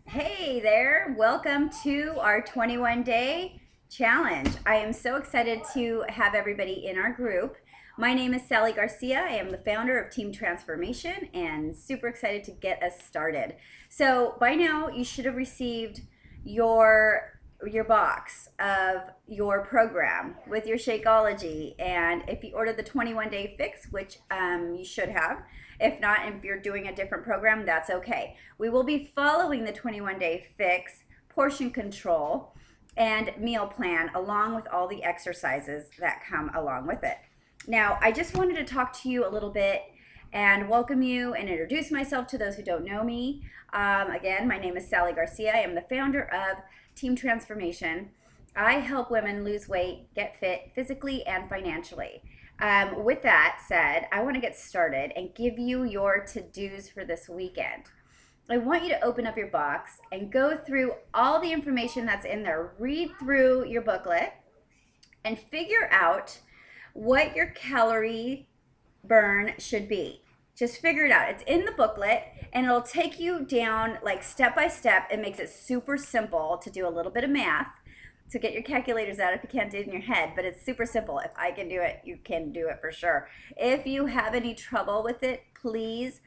Hey there, welcome to our 21-day challenge. I am so excited to have everybody in our group. My name is Sally Garcia. I am the founder of Team Transformation and super excited to get us started. So by now you should have received your box of your program with your Shakeology, and if you ordered the 21-day fix, which you should have. If not, if you're doing a different program, that's okay. We will be following the 21-day fix, portion control, and meal plan, along with all the exercises that come along with it. Now, I just wanted to talk to you a little bit and welcome you and introduce myself to those who don't know me. Again, my name is Sally Garcia. I am the founder of Team Transformation. I help women lose weight, get fit physically and financially. With that said, I want to get started and give you your to-dos for this weekend. I want you to open up your box and go through all the information that's in there. Read through your booklet and figure out what your calorie burn should be. Just figure it out. It's in the booklet and it'll take you down like step by step. It makes it super simple to do a little bit of math. So get your calculators out if you can't do it in your head, but it's super simple. If I can do it, you can do it for sure. If you have any trouble with it, please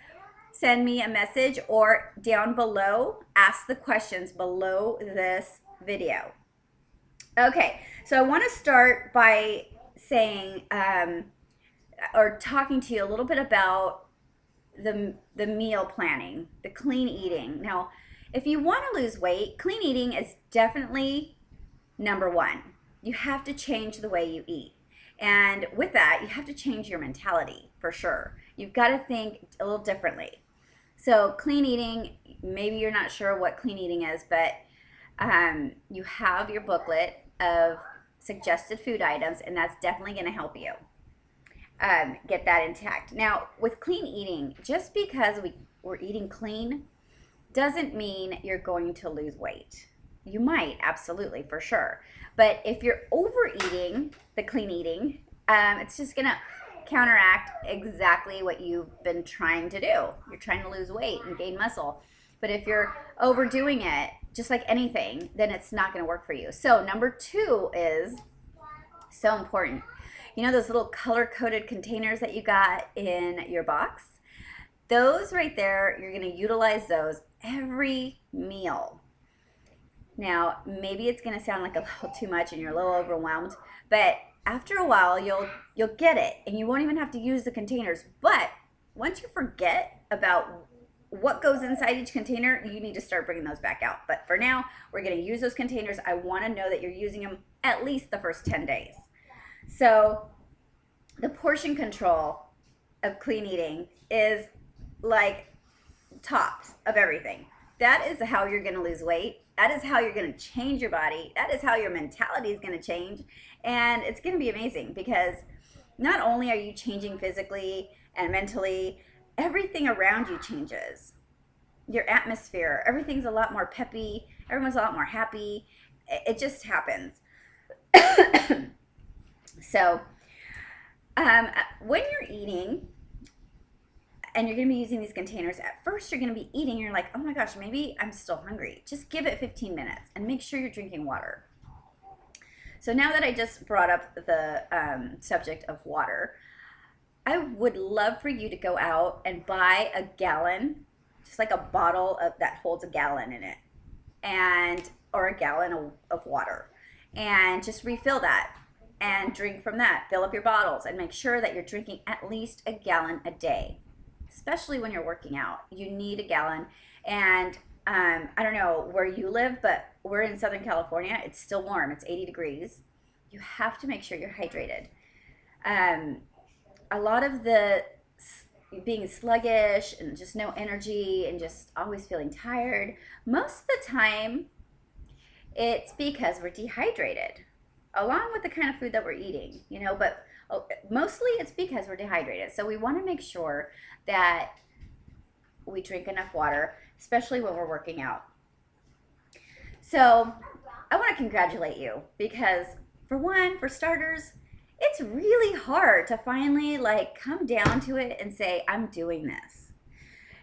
send me a message or down below, ask the questions below this video. Okay, so I want to start by saying or talking to you a little bit about the meal planning, the clean eating. Now, if you want to lose weight, clean eating is definitely number one. You have to change the way you eat. And with that, you have to change your mentality for sure. You've got to think a little differently. So clean eating, maybe you're not sure what clean eating is, but you have your booklet of suggested food items, and that's definitely going to help you get that intact. Now, with clean eating, just because we're eating clean doesn't mean you're going to lose weight. You might, absolutely, for sure. But if you're overeating the clean eating, it's just going to counteract exactly what you've been trying to do. You're trying to lose weight and gain muscle. But if you're overdoing it, just like anything, then it's not going to work for you. So number two is so important. You know those little color-coded containers that you got in your box? Those right there, you're going to utilize those every meal. Now, maybe it's going to sound like a little too much and you're a little overwhelmed, but after a while, you'll get it, and you won't even have to use the containers. But once you forget about what goes inside each container, you need to start bringing those back out. But for now, we're going to use those containers. I want to know that you're using them at least the first 10 days. So the portion control of clean eating is like tops of everything. That is how you're going to lose weight. That is how you're going to change your body. That is how your mentality is going to change. And it's going to be amazing because not only are you changing physically and mentally, everything around you changes. Your atmosphere, everything's a lot more peppy. Everyone's a lot more happy. It just happens. So when you're eating and you're going to be using these containers, at first you're going to be eating and you're like, oh my gosh, maybe I'm still hungry. Just give it 15 minutes and make sure you're drinking water. So now that I just brought up the subject of water, I would love for you to go out and buy a gallon, just like a bottle that holds a gallon in it, or a gallon of water, and just refill that and drink from that. Fill up your bottles and make sure that you're drinking at least a gallon a day, especially when you're working out. You need a gallon. And I don't know where you live, but we're in Southern California. It's still warm. It's 80 degrees. You have to make sure you're hydrated. A lot of the being sluggish and just no energy and just always feeling tired, most of the time it's because we're dehydrated, along with the kind of food that we're eating, but mostly it's because we're dehydrated. So we want to make sure that we drink enough water, especially when we're working out. So I want to congratulate you because for starters, it's really hard to finally come down to it and say, I'm doing this.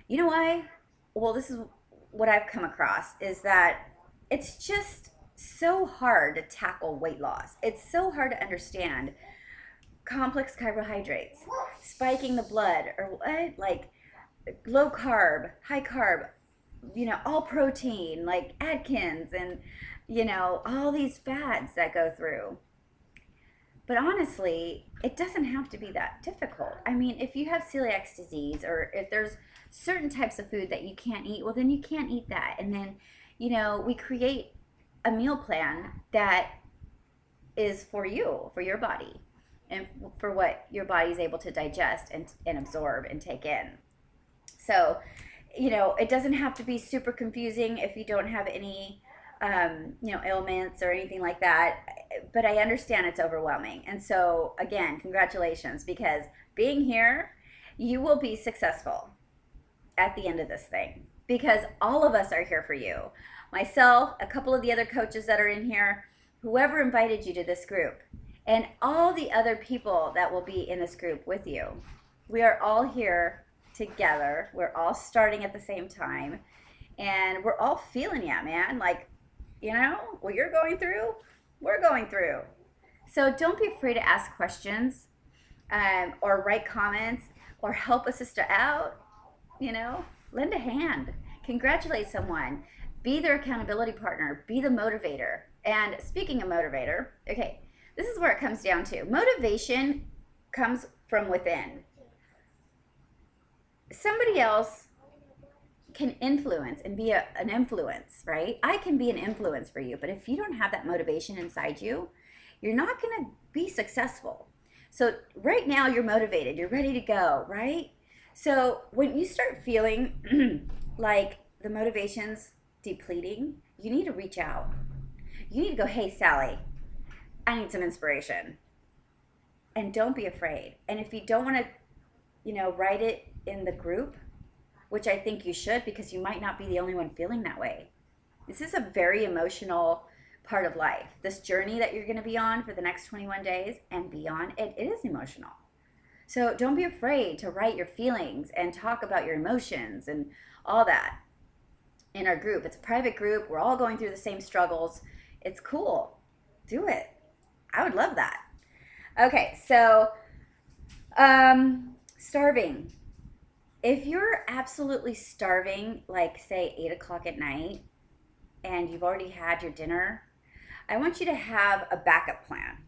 You know why? Well, this is what I've come across is that it's just so hard to tackle weight loss. It's so hard to understand complex carbohydrates, spiking the blood, or what, like low carb, high carb, all protein, like Atkins, and, all these fads that go through. But honestly, it doesn't have to be that difficult. I mean, if you have celiac disease, or if there's certain types of food that you can't eat, well, then you can't eat that. And then, we create a meal plan that is for you, for your body, and for what your body is able to digest and absorb and take in. So, it doesn't have to be super confusing if you don't have any, ailments or anything like that. But I understand it's overwhelming. And so, again, congratulations, because being here, you will be successful at the end of this thing, because all of us are here for you. Myself, a couple of the other coaches that are in here, whoever invited you to this group, and all the other people that will be in this group with you. We are all here together. We're all starting at the same time, and we're all feeling it, man. Like, what you're going through, we're going through. So don't be afraid to ask questions, or write comments, or help a sister out. Lend a hand, congratulate someone, be their accountability partner, be the motivator. And speaking of motivator, okay, this is where it comes down to. Motivation comes from within. Somebody else can influence and be an influence, right? I can be an influence for you, but if you don't have that motivation inside you, you're not going to be successful. So right now you're motivated, you're ready to go, right? So when you start feeling like the motivation's depleting, you need to reach out. You need to go, hey, Sally, I need some inspiration. And don't be afraid. And if you don't want to, write it in the group, which I think you should, because you might not be the only one feeling that way. This is a very emotional part of life. This journey that you're going to be on for the next 21 days and beyond, it is emotional. So don't be afraid to write your feelings and talk about your emotions and all that in our group. It's a private group. We're all going through the same struggles. It's cool. Do it. I would love that. Okay, so starving. If you're absolutely starving, like say 8 o'clock at night, and you've already had your dinner, I want you to have a backup plan.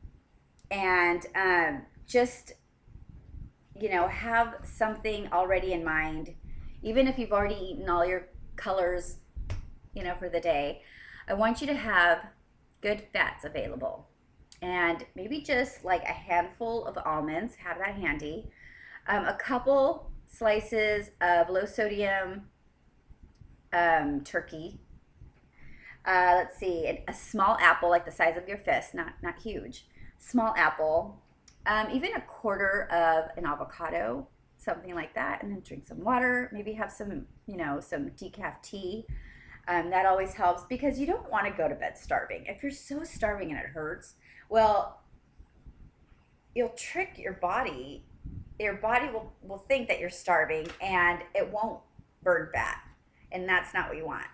And just, have something already in mind. Even if you've already eaten all your colors, for the day, I want you to have good fats available. And maybe just like a handful of almonds, have that handy. A couple slices of low sodium turkey. Let's see, a small apple, like the size of your fist, not huge. Small apple, even a quarter of an avocado, something like that, and then drink some water. Maybe have some, some decaf tea. That always helps, because you don't want to go to bed starving. If you're so starving and it hurts, well, you'll trick your body. Your body will think that you're starving, and it won't burn fat, and that's not what you want.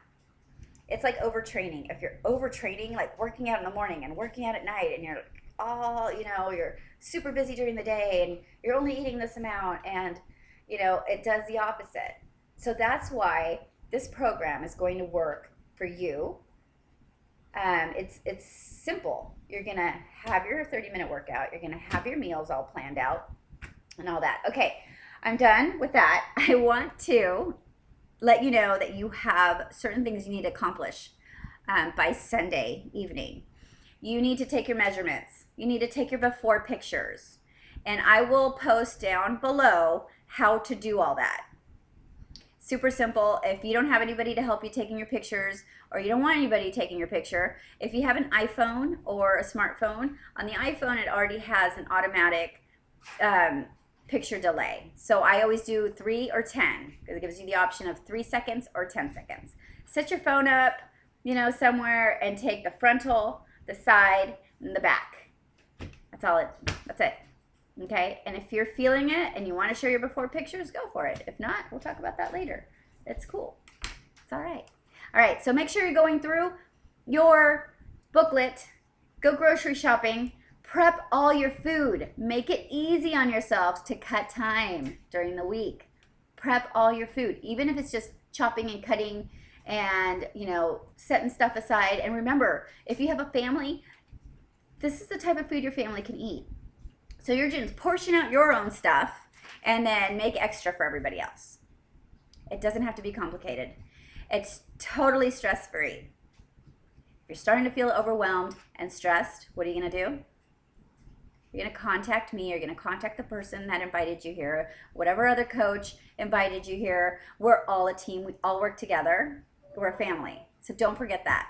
It's like overtraining. If you're overtraining, like working out in the morning and working out at night, and you're all, you're super busy during the day, and you're only eating this amount, and, it does the opposite. So that's why this program is going to work for you. It's simple. You're going to have your 30-minute workout. You're going to have your meals all planned out and all that. Okay, I'm done with that. I want to let you know that you have certain things you need to accomplish by Sunday evening. You need to take your measurements. You need to take your before pictures. And I will post down below how to do all that. Super simple. If you don't have anybody to help you taking your pictures, or you don't want anybody taking your picture, if you have an iPhone or a smartphone, on the iPhone it already has an automatic picture delay. So I always do 3 or 10, because it gives you the option of 3 seconds or 10 seconds. Set your phone up, somewhere, and take the frontal, the side, and the back. That's it. Okay, and if you're feeling it and you want to share your before pictures, go for it. If not, we'll talk about that later. It's cool. It's all right. All right, so make sure you're going through your booklet, go grocery shopping, prep all your food. Make it easy on yourselves to cut time during the week. Prep all your food, even if it's just chopping and cutting and, setting stuff aside. And remember, if you have a family, this is the type of food your family can eat. So you're just portion out your own stuff and then make extra for everybody else. It doesn't have to be complicated. It's totally stress-free. If you're starting to feel overwhelmed and stressed, what are you going to do? You're going to contact me. You're going to contact the person that invited you here, whatever other coach invited you here. We're all a team. We all work together. We're a family. So don't forget that.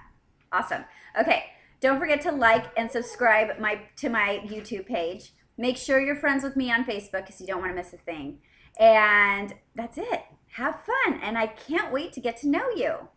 Awesome. Okay. Don't forget to like and subscribe to my YouTube page. Make sure you're friends with me on Facebook because you don't want to miss a thing. And that's it. Have fun. And I can't wait to get to know you.